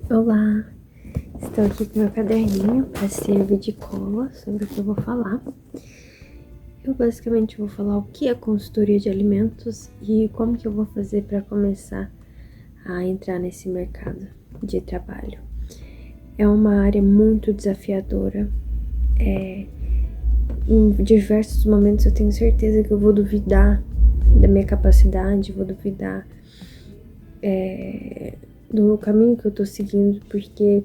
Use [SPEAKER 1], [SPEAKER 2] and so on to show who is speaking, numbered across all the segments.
[SPEAKER 1] Olá, estou aqui com meu caderninho para servir de cola sobre o que eu vou falar. Eu basicamente vou falar o que é consultoria de alimentos e como que eu vou fazer para começar a entrar nesse mercado de trabalho. É uma área muito desafiadora. Em diversos momentos eu tenho certeza que eu vou duvidar da minha capacidade, vou duvidar do caminho que eu tô seguindo, porque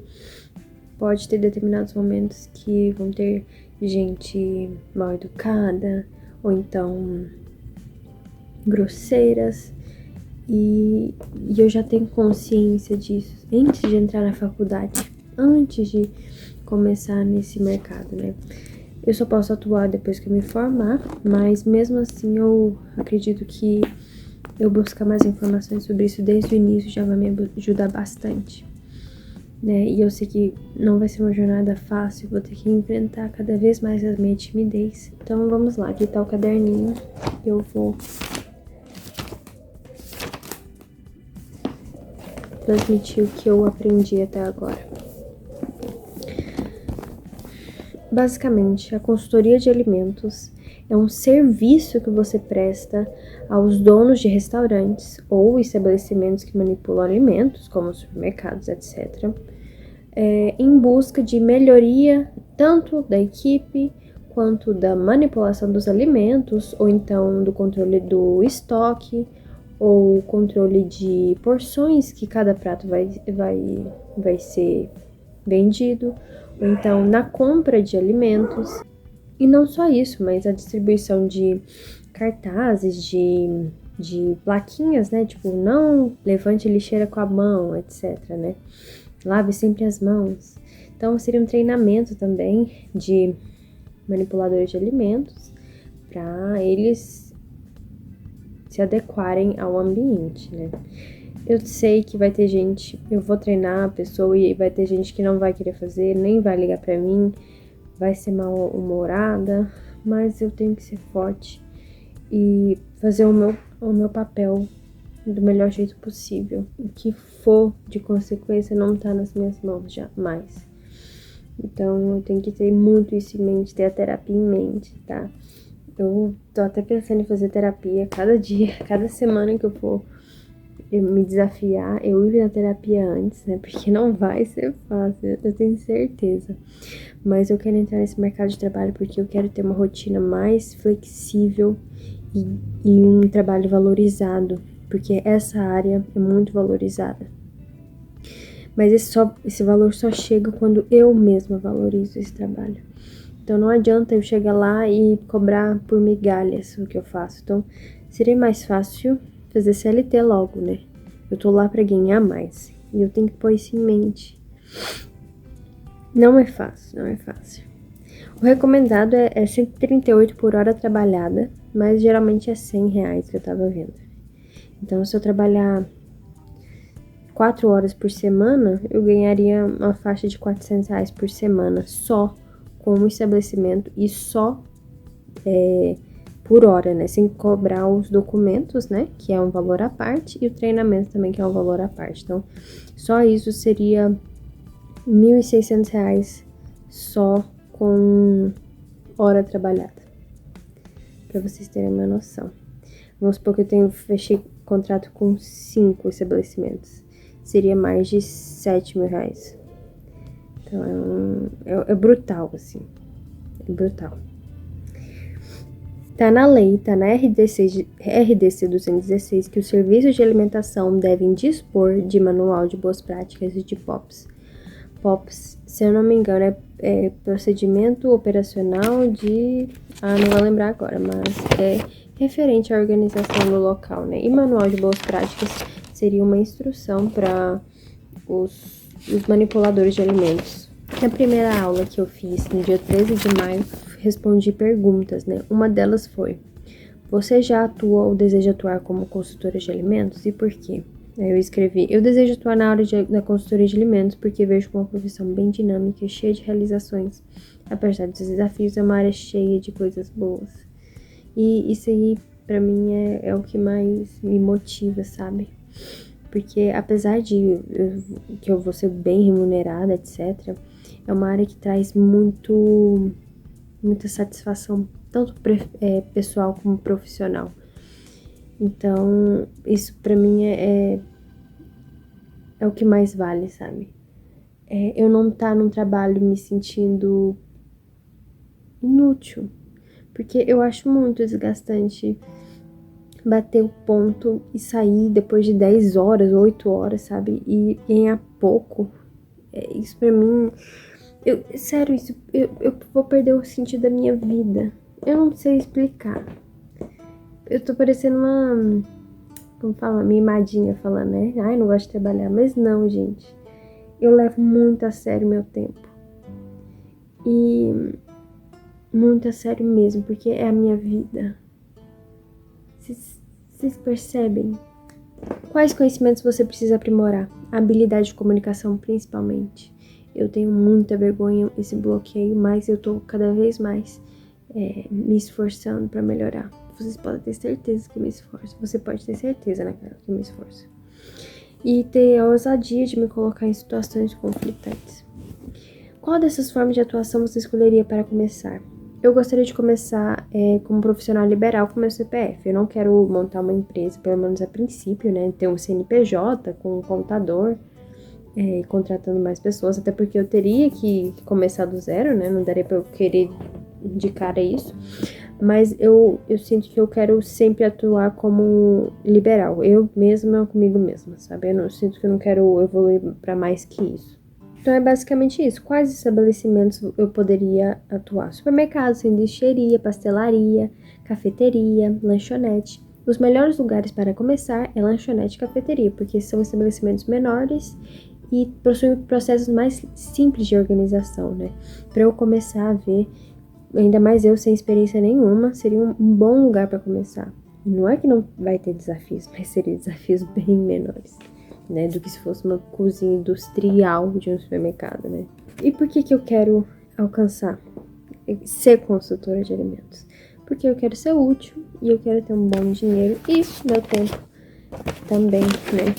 [SPEAKER 1] pode ter determinados momentos que vão ter gente mal educada ou então grosseiras, e eu já tenho consciência disso antes de entrar na faculdade, antes de começar nesse mercado, né? Eu só posso atuar depois que eu me formar, mas mesmo assim eu acredito que eu buscar mais informações sobre isso desde o início já vai me ajudar bastante, né? E eu sei que não vai ser uma jornada fácil, vou ter que enfrentar cada vez mais a minha timidez. Então vamos lá, aqui tá o caderninho, eu vou transmitir o que eu aprendi até agora. Basicamente, a consultoria de alimentos é um serviço que você presta aos donos de restaurantes ou estabelecimentos que manipulam alimentos, como supermercados, etc., em busca de melhoria tanto da equipe quanto da manipulação dos alimentos, ou então do controle do estoque, ou controle de porções que cada prato vai ser vendido, ou então na compra de alimentos. E não só isso, mas a distribuição de cartazes, de plaquinhas, né? Tipo, não levante lixeira com a mão, etc, né? Lave sempre as mãos. Então, seria um treinamento também de manipuladores de alimentos para eles se adequarem ao ambiente, né? Eu sei que vai ter gente, eu vou treinar a pessoa e vai ter gente que não vai querer fazer, nem vai ligar pra mim, vai ser mal-humorada, mas eu tenho que ser forte e fazer o meu papel do melhor jeito possível. O que for de consequência não tá nas minhas mãos jamais. Então eu tenho que ter muito isso em mente, ter a terapia em mente, tá? Eu tô até pensando em fazer terapia cada dia, cada semana que eu for me desafiar, eu ir na terapia antes, né? Porque não vai ser fácil, eu tenho certeza. Mas eu quero entrar nesse mercado de trabalho porque eu quero ter uma rotina mais flexível e um trabalho valorizado, porque essa área é muito valorizada. Mas esse valor só chega quando eu mesma valorizo esse trabalho. Então não adianta eu chegar lá e cobrar por migalhas o que eu faço. Então seria mais fácil fazer CLT logo, né? Eu tô lá pra ganhar mais e eu tenho que pôr isso em mente. Não é fácil, não é fácil. O recomendado é 138 por hora trabalhada, mas geralmente é R$100 que eu tava vendo. Então se eu trabalhar 4 horas por semana, eu ganharia uma faixa de R$400 por semana, só com o estabelecimento e só por hora, né? Sem cobrar os documentos, né? Que é um valor à parte, e o treinamento também, que é um valor à parte. Então, só isso seria R$1.600 só com hora trabalhada. Pra vocês terem uma noção. Vamos supor que eu fechei contrato com 5 estabelecimentos. Seria mais de R$7.000. Então, é brutal, assim. É brutal. Tá na lei, tá na RDC 216, que os serviços de alimentação devem dispor de manual de boas práticas e de POPs. POPs, se eu não me engano, é procedimento operacional de... não vou lembrar agora, mas é referente à organização do local, né? E manual de boas práticas seria uma instrução para os manipuladores de alimentos. Na primeira aula que eu fiz, no dia 13 de maio, respondi perguntas, né? Uma delas foi: você já atua ou deseja atuar como consultora de alimentos e por quê? Aí eu escrevi: eu desejo atuar na área da consultoria de alimentos porque vejo uma profissão bem dinâmica e cheia de realizações. Apesar dos desafios, é uma área cheia de coisas boas. E isso aí, pra mim, é o que mais me motiva, sabe? Porque apesar de que eu vou ser bem remunerada, etc., é uma área que traz muita satisfação, tanto pessoal como profissional. Então, isso pra mim é o que mais vale, sabe? Eu não tá num trabalho me sentindo inútil, porque eu acho muito desgastante bater o ponto e sair depois de 10 horas, 8 horas, sabe? E ganhar pouco. Isso pra mim, sério, eu vou perder o sentido da minha vida. Eu não sei explicar. Eu tô parecendo como fala, mimadinha falando, né? Ai, não gosto de trabalhar. Mas não, gente. Eu levo muito a sério meu tempo. E muito a sério mesmo, porque é a minha vida. Vocês percebem? Quais conhecimentos você precisa aprimorar? A habilidade de comunicação, principalmente. Eu tenho muita vergonha, esse bloqueio, mas eu tô cada vez mais me esforçando para melhorar. Vocês podem ter certeza que eu me esforço. Você pode ter certeza, né, cara, que eu me esforço. E ter a ousadia de me colocar em situações conflitantes. Qual dessas formas de atuação você escolheria para começar? Eu gostaria de começar como profissional liberal com meu CPF. Eu não quero montar uma empresa, pelo menos a princípio, né? Ter um CNPJ com um contador e contratando mais pessoas, até porque eu teria que começar do zero, né? Não daria para eu querer de cara isso. Mas eu sinto que eu quero sempre atuar como liberal. Eu mesma comigo mesma, sabe? Eu sinto que eu não quero evoluir para mais que isso. Então é basicamente isso. Quais estabelecimentos eu poderia atuar? Supermercado, sanduicheria, pastelaria, cafeteria, lanchonete. Os melhores lugares para começar é lanchonete e cafeteria, porque são estabelecimentos menores e possuem processos mais simples de organização, né? Para eu começar a ver, ainda mais eu sem experiência nenhuma, seria um bom lugar para começar. Não é que não vai ter desafios, mas seriam desafios bem menores, né, do que se fosse uma cozinha industrial de um supermercado, né? E por que eu quero alcançar ser consultora de alimentos? Porque eu quero ser útil e eu quero ter um bom dinheiro e meu tempo também, né?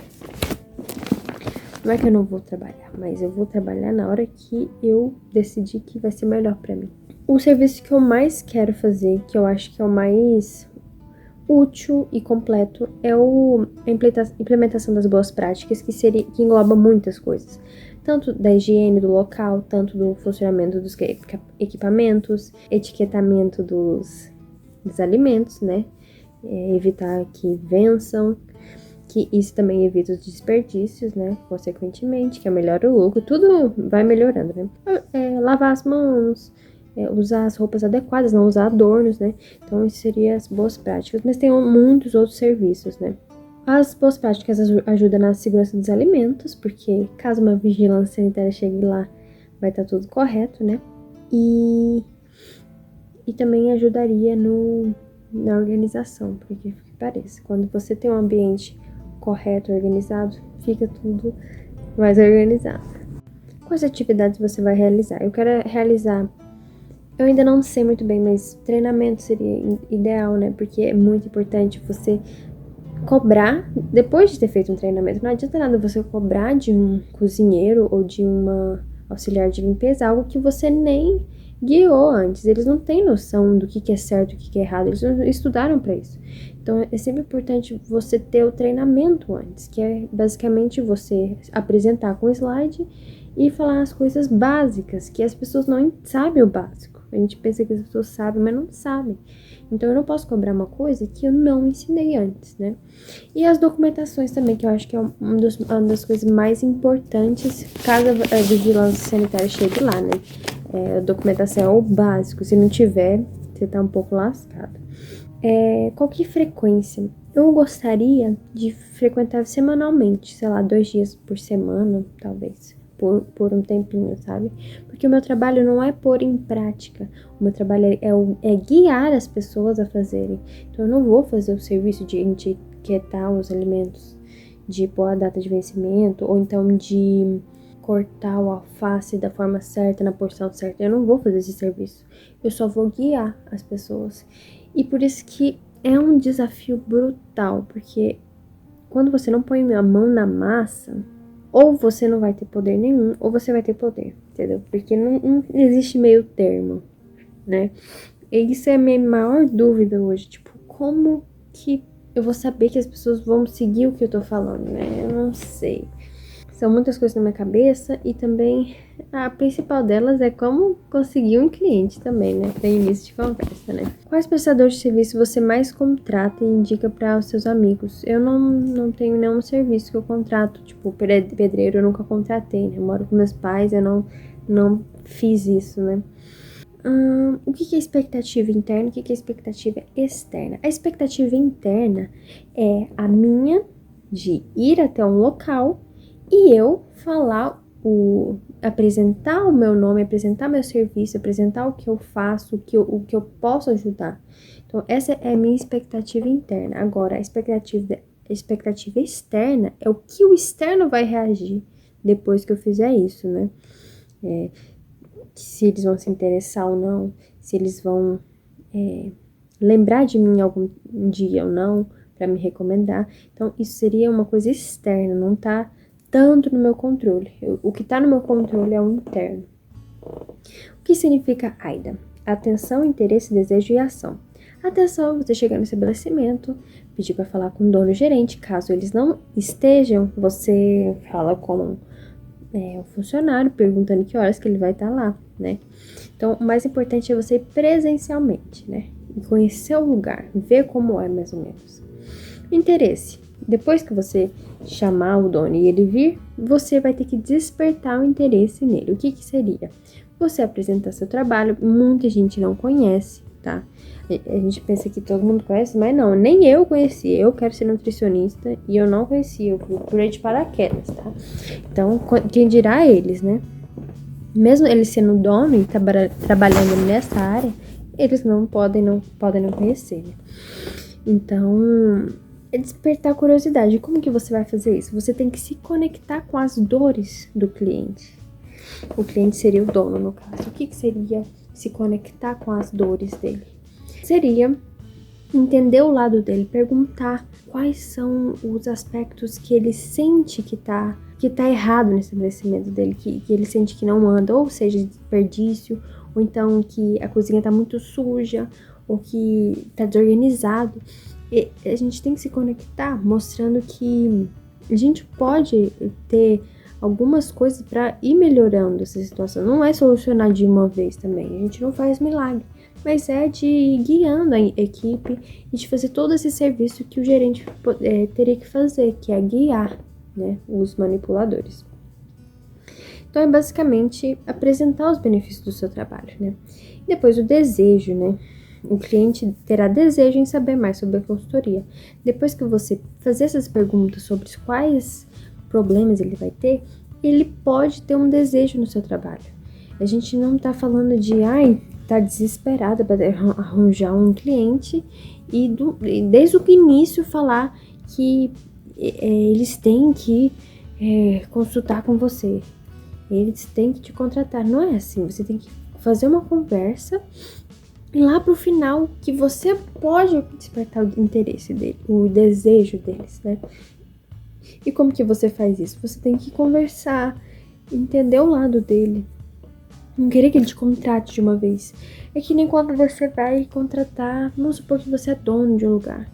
[SPEAKER 1] Não é que eu não vou trabalhar, mas eu vou trabalhar na hora que eu decidir que vai ser melhor para mim. O serviço que eu mais quero fazer, que eu acho que é o mais útil e completo, é a implementação das boas práticas, que engloba muitas coisas. Tanto da higiene do local, tanto do funcionamento dos equipamentos, etiquetamento dos alimentos, né? Evitar que vençam, que isso também evita os desperdícios, né? Consequentemente, que melhora o lucro, tudo vai melhorando, né? Lavar as mãos, usar as roupas adequadas, não usar adornos, né? Então, isso seria as boas práticas. Mas tem muitos outros serviços, né? As boas práticas ajudam na segurança dos alimentos, porque caso uma vigilância sanitária chegue lá, vai estar tudo correto, né? E também ajudaria na organização, porque que pareça, quando você tem um ambiente correto, organizado, fica tudo mais organizado. Quais atividades você vai realizar? Eu quero realizar, eu ainda não sei muito bem, mas treinamento seria ideal, né? Porque é muito importante você cobrar, depois de ter feito um treinamento, não adianta nada você cobrar de um cozinheiro ou de uma auxiliar de limpeza algo que você nem guiou antes. Eles não têm noção do que é certo e o que é errado, eles não estudaram para isso. Então é sempre importante você ter o treinamento antes, que é basicamente você apresentar com slide e falar as coisas básicas, que as pessoas não sabem o básico. A gente pensa que as pessoas sabem, mas não sabem. Então eu não posso cobrar uma coisa que eu não ensinei antes, né? E as documentações também, que eu acho que é uma das coisas mais importantes caso a vigilância sanitária chegue lá, né? A documentação é o básico, se não tiver, você tá um pouco lascado. Qual que é a frequência? Eu gostaria de frequentar semanalmente, sei lá, 2 dias por semana, talvez, por um tempinho, sabe? Porque o meu trabalho não é pôr em prática, o meu trabalho é guiar as pessoas a fazerem. Então eu não vou fazer o serviço de etiquetar os alimentos, de pôr a data de vencimento, ou então de cortar o alface da forma certa, na porção certa. Eu não vou fazer esse serviço, eu só vou guiar as pessoas. E por isso que é um desafio brutal, porque quando você não põe a mão na massa, ou você não vai ter poder nenhum, ou você vai ter poder, entendeu? Porque não existe meio termo, né? E isso é a minha maior dúvida hoje, tipo, como que eu vou saber que as pessoas vão seguir o que eu tô falando, né? Eu não sei. São muitas coisas na minha cabeça e também a principal delas é como conseguir um cliente também, né? Para início de conversa, né? Quais prestadores de serviço você mais contrata e indica para os seus amigos? Eu não tenho nenhum serviço que eu contrato, tipo, pedreiro eu nunca contratei, né? Eu moro com meus pais, eu não fiz isso, né? O que é expectativa interna e o que é expectativa externa? A expectativa interna é a minha de ir até um local e eu apresentar o meu nome, apresentar meu serviço, apresentar o que eu faço, o que eu posso ajudar. Então, essa é a minha expectativa interna. Agora, a expectativa externa é o que o externo vai reagir depois que eu fizer isso, né? Se eles vão se interessar ou não, se eles vão lembrar de mim algum dia ou não, para me recomendar. Então, isso seria uma coisa externa, não tá tanto no meu controle. O que tá no meu controle é o interno. O que significa AIDA? Atenção, interesse, desejo e ação. Atenção, você chegar no estabelecimento, pedir para falar com o dono gerente, caso eles não estejam, você fala com o funcionário, perguntando que horas que ele vai estar lá, né? Então, o mais importante é você ir presencialmente, né? E conhecer o lugar, ver como é mais ou menos. Interesse. Depois que você chamar o dono e ele vir, você vai ter que despertar o interesse nele. O que seria? Você apresentar seu trabalho, muita gente não conhece, tá? A gente pensa que todo mundo conhece, mas não, nem eu conhecia. Eu quero ser nutricionista e eu não conhecia, eu procurei de paraquedas, tá? Então, quem dirá eles, né? Mesmo eles sendo dono e trabalhando nessa área, eles não podem não conhecer, né? Então, é despertar a curiosidade. Como que você vai fazer isso? Você tem que se conectar com as dores do cliente. O cliente seria o dono, no caso. O que seria se conectar com as dores dele? Seria entender o lado dele, perguntar quais são os aspectos que ele sente que tá errado no estabelecimento dele, que ele sente que não anda, ou seja, desperdício, ou então que a cozinha tá muito suja, ou que tá desorganizado. E a gente tem que se conectar, mostrando que a gente pode ter algumas coisas para ir melhorando essa situação. Não é solucionar de uma vez também, a gente não faz milagre, mas é de ir guiando a equipe e de fazer todo esse serviço que o gerente teria que fazer, que é guiar, né, os manipuladores. Então, é basicamente apresentar os benefícios do seu trabalho, né? E depois o desejo, né? O cliente terá desejo em saber mais sobre a consultoria. Depois que você fazer essas perguntas sobre quais problemas ele vai ter, ele pode ter um desejo no seu trabalho. A gente não tá falando de, tá desesperada para arranjar um cliente e desde o início falar que eles têm que consultar com você, eles têm que te contratar. Não é assim, você tem que fazer uma conversa e lá pro final que você pode despertar o interesse dele, o desejo deles, né? E como que você faz isso? Você tem que conversar, entender o lado dele, não querer que ele te contrate de uma vez. É que nem quando você vai contratar, vamos supor que você é dono de um lugar.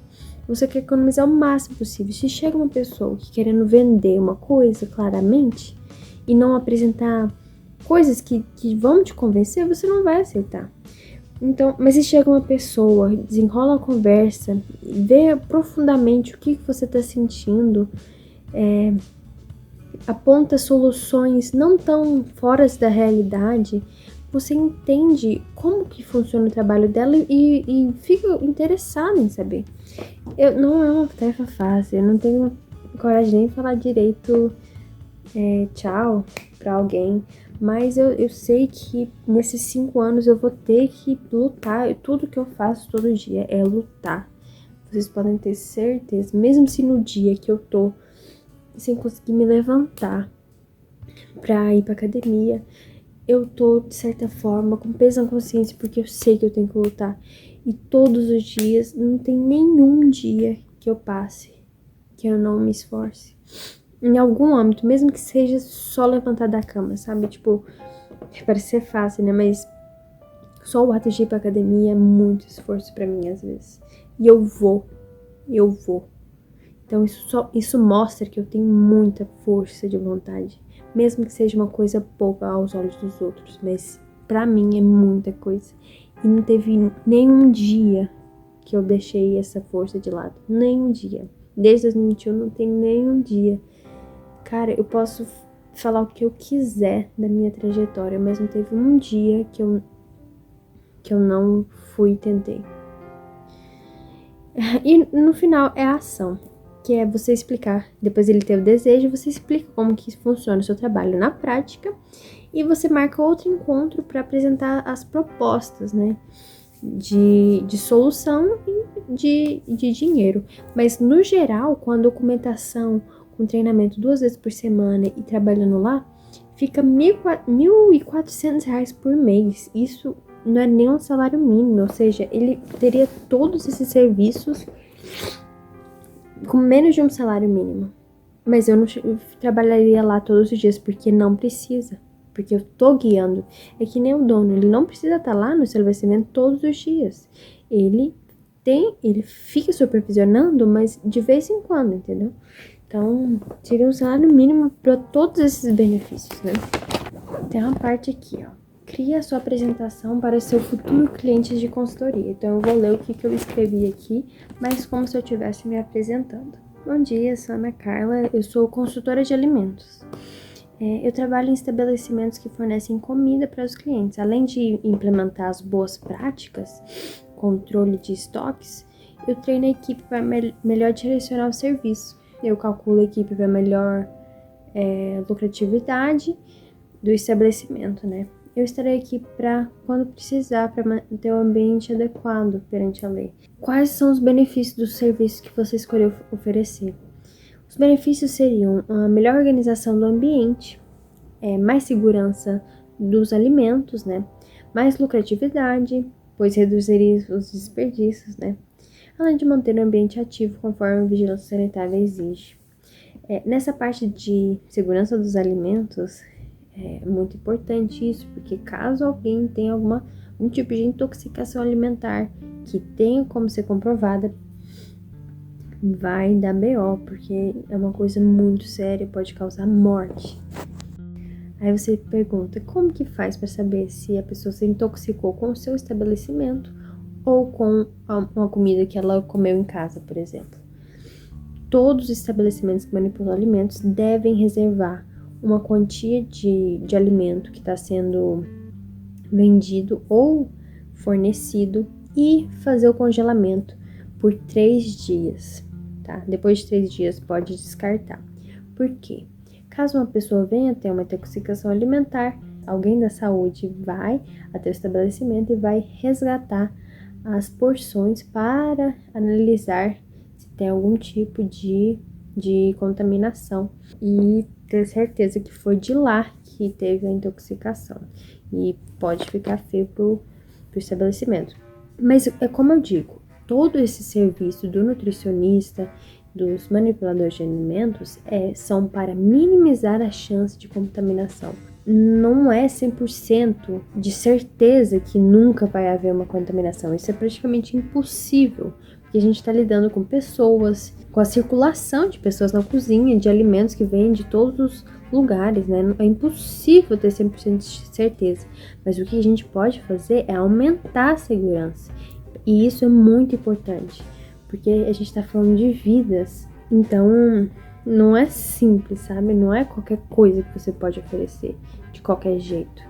[SPEAKER 1] Você quer economizar o máximo possível. Se chega uma pessoa que querendo vender uma coisa claramente e não apresentar coisas que vão te convencer, você não vai aceitar. Então, mas se chega uma pessoa, desenrola a conversa, vê profundamente o que você está sentindo, aponta soluções não tão fora da realidade, você entende como que funciona o trabalho dela e fica interessado em saber. Não é uma tarefa fácil, eu não tenho coragem nem de falar direito tchau pra alguém, mas eu sei que nesses 5 anos eu vou ter que lutar. Tudo que eu faço todo dia é lutar. Vocês podem ter certeza, mesmo se no dia que eu tô sem conseguir me levantar pra ir pra academia, eu tô, de certa forma, com peso na consciência, porque eu sei que eu tenho que lutar. E todos os dias, não tem nenhum dia que eu passe que eu não me esforce em algum âmbito, mesmo que seja só levantar da cama, sabe? Tipo, parece ser fácil, né? Mas só o ato de ir pra academia é muito esforço pra mim, às vezes. E eu vou. Então isso mostra que eu tenho muita força de vontade. Mesmo que seja uma coisa pouca aos olhos dos outros. Mas pra mim é muita coisa. E não teve nenhum dia que eu deixei essa força de lado. Nenhum dia. Desde 2021 não tem nenhum dia. Cara, eu posso falar o que eu quiser da minha trajetória, mas não teve um dia que eu não fui e tentei. E no final é a ação, que é você explicar. Depois ele ter o desejo, você explica como que funciona o seu trabalho na prática e você marca outro encontro para apresentar as propostas, né? De solução e de dinheiro. Mas no geral, com a documentação, com treinamento 2 vezes por semana e trabalhando lá, fica R$1.400 por mês. Isso não é nem um salário mínimo, ou seja, ele teria todos esses serviços com menos de um salário mínimo. Mas eu não trabalharia lá todos os dias, porque não precisa. Porque eu tô guiando. É que nem o dono, ele não precisa estar lá no estabelecimento todos os dias. Ele fica supervisionando, mas de vez em quando, entendeu? Então, seria um salário mínimo para todos esses benefícios, né? Tem uma parte aqui, ó. Cria a sua apresentação para seu futuro cliente de consultoria. Então, eu vou ler o que eu escrevi aqui, mas como se eu estivesse me apresentando. Bom dia, sou Ana Carla, eu sou consultora de alimentos. Eu trabalho em estabelecimentos que fornecem comida para os clientes. Além de implementar as boas práticas, controle de estoques, eu treino a equipe para melhor direcionar o serviço. Eu calculo a equipe para melhor lucratividade do estabelecimento, né? Eu estarei aqui para quando precisar, para manter o ambiente adequado perante a lei. Quais são os benefícios do serviço que você escolheu oferecer? Os benefícios seriam a melhor organização do ambiente, mais segurança dos alimentos, né? Mais lucratividade, pois reduziria os desperdícios, né? Além de manter o ambiente ativo conforme a vigilância sanitária exige. Nessa parte de segurança dos alimentos, é muito importante isso, porque caso alguém tenha algum tipo de intoxicação alimentar que tenha como ser comprovada, vai dar BO, porque é uma coisa muito séria, pode causar morte. Aí você pergunta, como que faz para saber se a pessoa se intoxicou com o seu estabelecimento ou com uma comida que ela comeu em casa, por exemplo? Todos os estabelecimentos que manipulam alimentos devem reservar uma quantia de alimento que está sendo vendido ou fornecido e fazer o congelamento por 3 dias. Tá? Depois de 3 dias pode descartar. Por quê? Caso uma pessoa venha ter uma intoxicação alimentar, alguém da saúde vai até o estabelecimento e vai resgatar as porções para analisar se tem algum tipo de contaminação e ter certeza que foi de lá que teve a intoxicação. E pode ficar feio pro estabelecimento. Mas é como eu digo, todo esse serviço do nutricionista, dos manipuladores de alimentos, são para minimizar a chance de contaminação. Não é 100% de certeza que nunca vai haver uma contaminação. Isso é praticamente impossível, porque a gente está lidando com pessoas, com a circulação de pessoas na cozinha, de alimentos que vêm de todos os lugares, né? É impossível ter 100% de certeza. Mas o que a gente pode fazer é aumentar a segurança. E isso é muito importante, porque a gente tá falando de vidas. Então, não é simples, sabe? Não é qualquer coisa que você pode oferecer de qualquer jeito.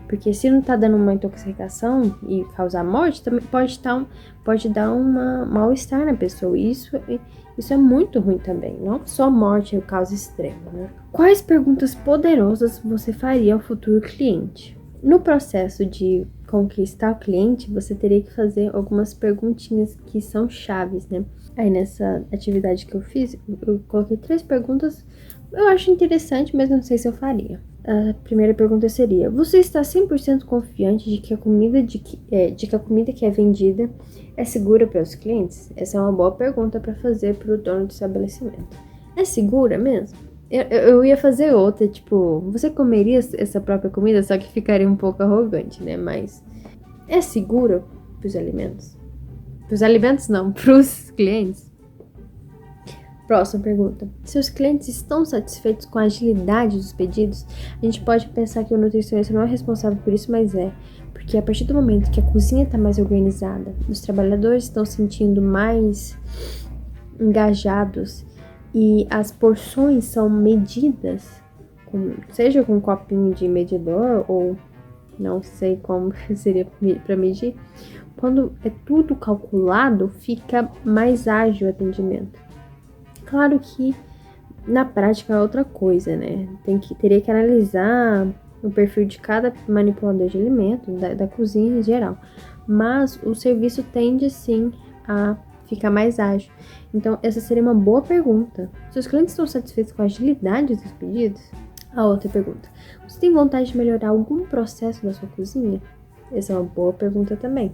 [SPEAKER 1] Porque se não tá dando uma intoxicação e causar morte, também pode dar um mal-estar na pessoa. Isso é muito ruim também. Não só morte é causa extrema, né? Quais perguntas poderosas você faria ao futuro cliente? No processo de conquistar o cliente, você teria que fazer algumas perguntinhas que são chaves, né? Aí nessa atividade que eu fiz, eu coloquei 3 perguntas. Eu acho interessante, mas não sei se eu faria. A primeira pergunta seria: você está 100% confiante de que a comida que é vendida é segura para os clientes? Essa é uma boa pergunta para fazer para o dono do estabelecimento. É segura mesmo? Eu ia fazer outra, tipo, você comeria essa própria comida, só que ficaria um pouco arrogante, né? Mas é seguro para os alimentos? Para os alimentos não, para os clientes? Próxima pergunta. Se os clientes estão satisfeitos com a agilidade dos pedidos, a gente pode pensar que o nutricionista não é responsável por isso, mas é. Porque a partir do momento que a cozinha está mais organizada, os trabalhadores estão se sentindo mais engajados e as porções são medidas, seja com um copinho de medidor ou não sei como seria para medir, quando é tudo calculado, fica mais ágil o atendimento. Claro que na prática é outra coisa, né? Teria que analisar o perfil de cada manipulador de alimentos, da cozinha em geral. Mas o serviço tende sim a ficar mais ágil. Então, essa seria uma boa pergunta. Se os clientes estão satisfeitos com a agilidade dos pedidos? A outra pergunta: você tem vontade de melhorar algum processo da sua cozinha? Essa é uma boa pergunta também.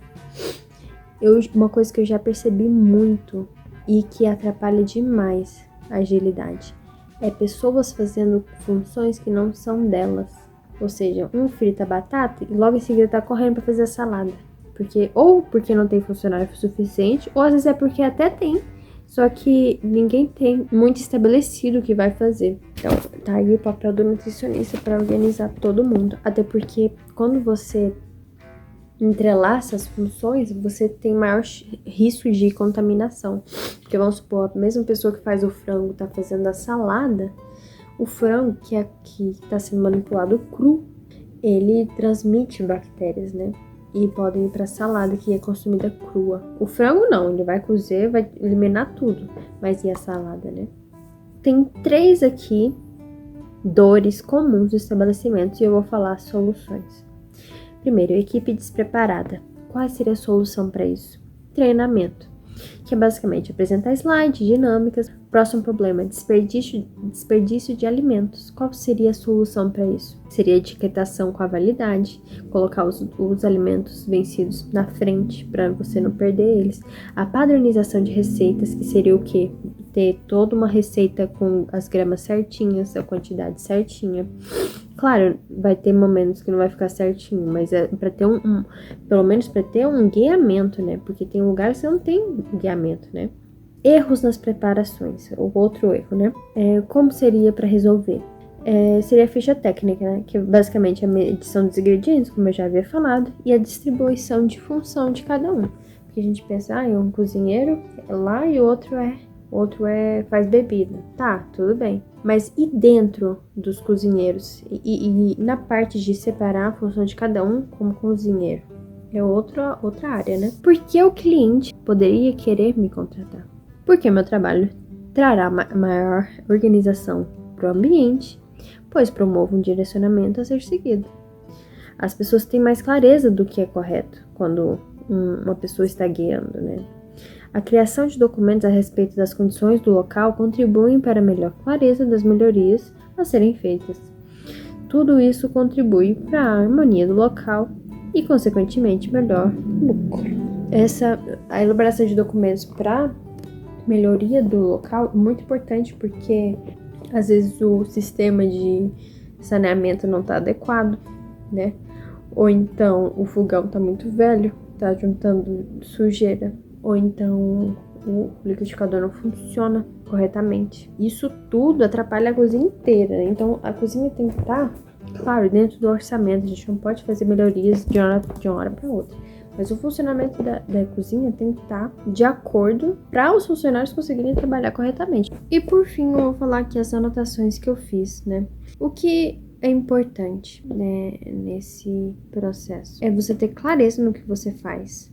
[SPEAKER 1] Uma coisa que eu já percebi muito e que atrapalha demais a agilidade é pessoas fazendo funções que não são delas. Ou seja, um frita a batata e logo em seguida tá correndo para fazer a salada. Porque não tem funcionário suficiente, ou às vezes é porque até tem, só que ninguém tem muito estabelecido o que vai fazer. Então, tá aí o papel do nutricionista para organizar todo mundo. Até porque quando você entrelaça as funções, você tem maior risco de contaminação. Porque vamos supor, a mesma pessoa que faz o frango tá fazendo a salada, o frango que está sendo manipulado cru, ele transmite bactérias, né? E podem ir para a salada que é consumida crua. O frango não, ele vai cozer, vai eliminar tudo. Mas e a salada, né? Tem 3 aqui dores comuns dos estabelecimentos e eu vou falar soluções. Primeiro, equipe despreparada. Qual seria a solução para isso? Treinamento, que é basicamente apresentar slides, dinâmicas. Próximo problema, desperdício de alimentos. Qual seria a solução para isso? Seria etiquetação com a validade, colocar os alimentos vencidos na frente para você não perder eles. A padronização de receitas, que seria o quê? Ter toda uma receita com as gramas certinhas, a quantidade certinha. Claro, vai ter momentos que não vai ficar certinho, mas é para ter pelo menos para ter um guiamento, né? Porque tem lugares que não tem guiamento, né? Erros nas preparações, o outro erro, né? Como seria para resolver? Seria a ficha técnica, né? Que é basicamente a medição dos ingredientes, como eu já havia falado, e a distribuição de função de cada um. Porque a gente pensa, é um cozinheiro lá e o outro faz bebida. Tá, tudo bem. Mas e dentro dos cozinheiros? E na parte de separar a função de cada um como cozinheiro? É outra área, né? Por que o cliente poderia querer me contratar? Porque meu trabalho trará maior organização para o ambiente, pois promovo um direcionamento a ser seguido. As pessoas têm mais clareza do que é correto quando uma pessoa está guiando, né? A criação de documentos a respeito das condições do local contribuem para a melhor clareza das melhorias a serem feitas. Tudo isso contribui para a harmonia do local e, consequentemente, melhor lucro. A elaboração de documentos para melhoria do local é muito importante porque, às vezes, o sistema de saneamento não está adequado, né? Ou então o fogão está muito velho, está juntando sujeira. Ou então o liquidificador não funciona corretamente. Isso tudo atrapalha a cozinha inteira. Então a cozinha tem que estar, claro, dentro do orçamento. A gente não pode fazer melhorias de uma hora para outra. Mas o funcionamento da cozinha tem que estar de acordo para os funcionários conseguirem trabalhar corretamente. E por fim, eu vou falar aqui as anotações que eu fiz, né? O que é importante, né, nesse processo é você ter clareza no que você faz.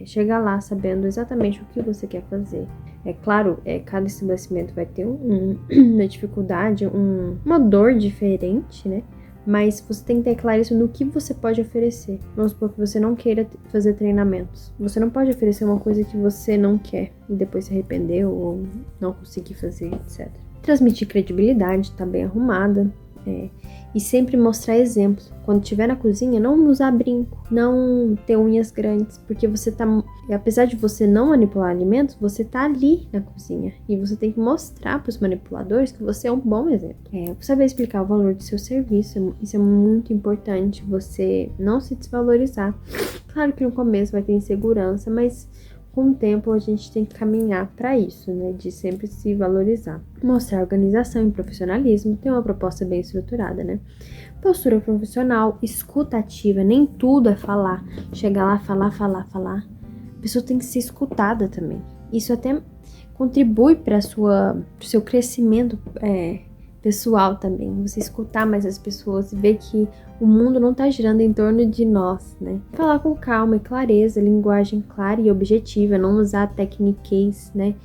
[SPEAKER 1] Chegar lá sabendo exatamente o que você quer fazer. É claro, cada estabelecimento vai ter uma dificuldade, uma dor diferente, né? Mas você tem que ter clareza no que você pode oferecer. Vamos supor que você não queira fazer treinamentos. Você não pode oferecer uma coisa que você não quer e depois se arrependeu ou não conseguir fazer, etc. Transmitir credibilidade, tá bem arrumada. E sempre mostrar exemplo. Quando estiver na cozinha, não usar brinco, não ter unhas grandes, porque apesar de você não manipular alimentos, você tá ali na cozinha. E você tem que mostrar para os manipuladores que você é um bom exemplo. Saber explicar o valor do seu serviço, isso é muito importante, você não se desvalorizar. Claro que no começo vai ter insegurança, mas com o tempo a gente tem que caminhar para isso, né? De sempre se valorizar. Mostrar organização e profissionalismo, ter uma proposta bem estruturada, né? Postura profissional, escuta ativa, nem tudo é falar. Chegar lá, falar. A pessoa tem que ser escutada também. Isso até contribui para o seu crescimento pessoal também. Você escutar mais as pessoas e ver que o mundo não tá girando em torno de nós, né? Falar com calma e clareza, linguagem clara e objetiva, não usar techniques, né?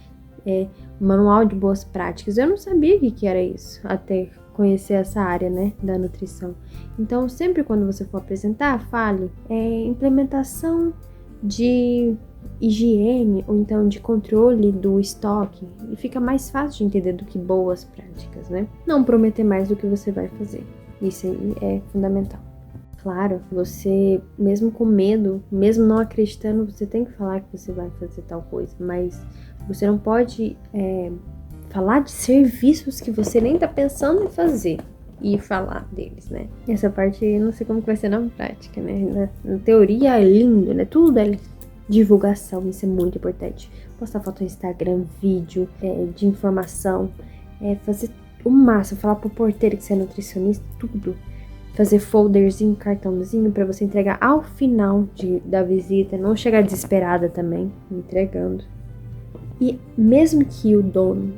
[SPEAKER 1] Manual de boas práticas. Eu não sabia o que era isso, até conhecer essa área, né, da nutrição. Então, sempre quando você for apresentar, fale implementação de higiene ou então de controle do estoque, e fica mais fácil de entender do que boas práticas, né? Não prometer mais do que você vai fazer. Isso aí é fundamental. Claro, você, mesmo com medo, mesmo não acreditando, você tem que falar que você vai fazer tal coisa, mas você não pode falar de serviços que você nem tá pensando em fazer e falar deles, né? Essa parte eu não sei como que vai ser na prática, né? Na teoria é lindo, né? Tudo é divulgação, isso é muito importante. Postar foto no Instagram, vídeo de informação, fazer o máximo, falar pro porteiro que você é nutricionista, tudo. Fazer folderzinho, cartãozinho pra você entregar ao final da visita, não chegar desesperada também, entregando. E mesmo que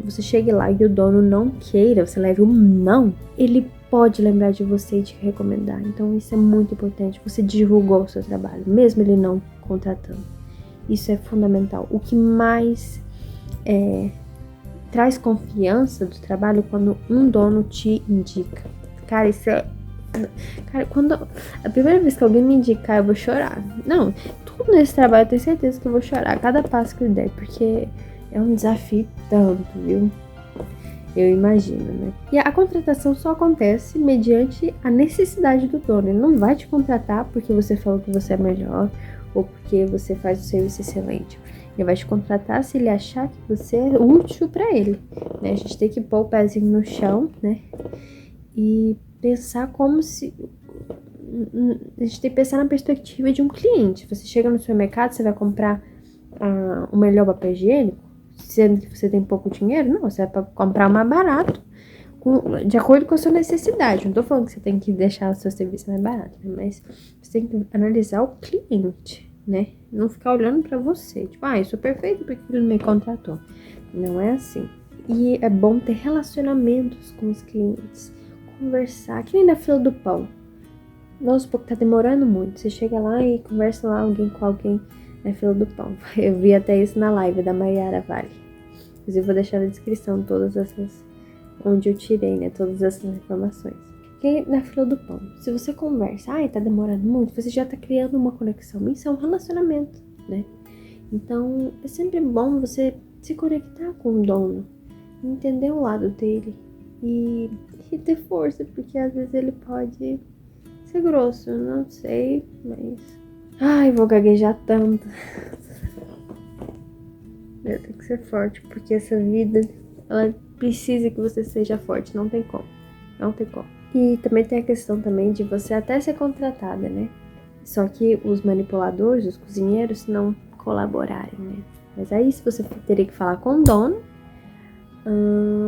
[SPEAKER 1] você chegue lá e o dono não queira, você leve um não, ele pode lembrar de você e te recomendar. Então isso é muito importante, você divulgou o seu trabalho, mesmo ele não contratando. Isso é fundamental. O que mais traz confiança do trabalho é quando um dono te indica. Cara, quando a primeira vez que alguém me indicar, eu vou chorar. Não, tudo nesse trabalho eu tenho certeza que eu vou chorar a cada passo que eu der, porque é um desafio tanto, viu? Eu imagino, né? E a contratação só acontece mediante a necessidade do dono. Ele não vai te contratar porque você falou que você é melhor ou porque você faz um serviço excelente. Ele vai te contratar se ele achar que você é útil para ele, né? A gente tem que pôr o pezinho no chão, né? E pensar como se... A gente tem que pensar na perspectiva de um cliente. Você chega no supermercado, você vai comprar o melhor papel higiênico, sendo que você tem pouco dinheiro? Não, você vai comprar o mais barato, de acordo com a sua necessidade. Não tô falando que você tem que deixar o seu serviço mais barato, né? Mas você tem que analisar o cliente, né? Não ficar olhando pra você, tipo, eu sou perfeito porque ele me contratou. Não é assim. E é bom ter relacionamentos com os clientes, conversar, que nem na fila do pão. Vamos supor que tá demorando muito. Você chega lá e conversa lá com alguém na fila do pão. Eu vi até isso na live da Mayara Vale. Inclusive, vou deixar na descrição todas essas, onde eu tirei, né, todas essas informações. Que na fila do pão, se você conversa, tá demorando muito, você já tá criando uma conexão. Isso é um relacionamento, né? Então, é sempre bom você se conectar com o dono, entender o lado dele e ter força, porque às vezes ele pode ser grosso, não sei, mas... vou gaguejar tanto. Eu tenho que ser forte, porque essa vida, ela precisa que você seja forte, não tem como. Não tem como. E também tem a questão também de você até ser contratada, né? Só que os manipuladores, os cozinheiros, não colaborarem, né? Mas aí você teria que falar com o dono,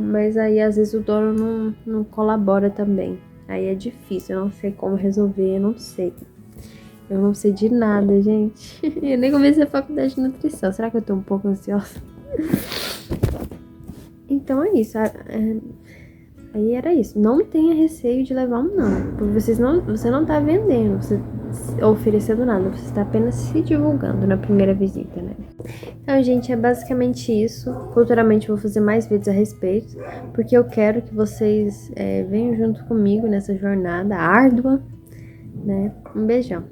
[SPEAKER 1] mas aí às vezes o dono não colabora também. Aí é difícil, eu não sei como resolver, eu não sei. Eu não sei de nada, gente. Eu nem comecei a faculdade de nutrição. Será que eu tô um pouco ansiosa? Então é isso. Aí era isso. Não tenha receio de levar um não. Porque você não tá vendendo, você oferecendo nada. Você está apenas se divulgando na primeira visita, né? Então, gente, é basicamente isso. Futuramente eu vou fazer mais vídeos a respeito. Porque eu quero que vocês venham junto comigo nessa jornada árdua, né? Um beijão.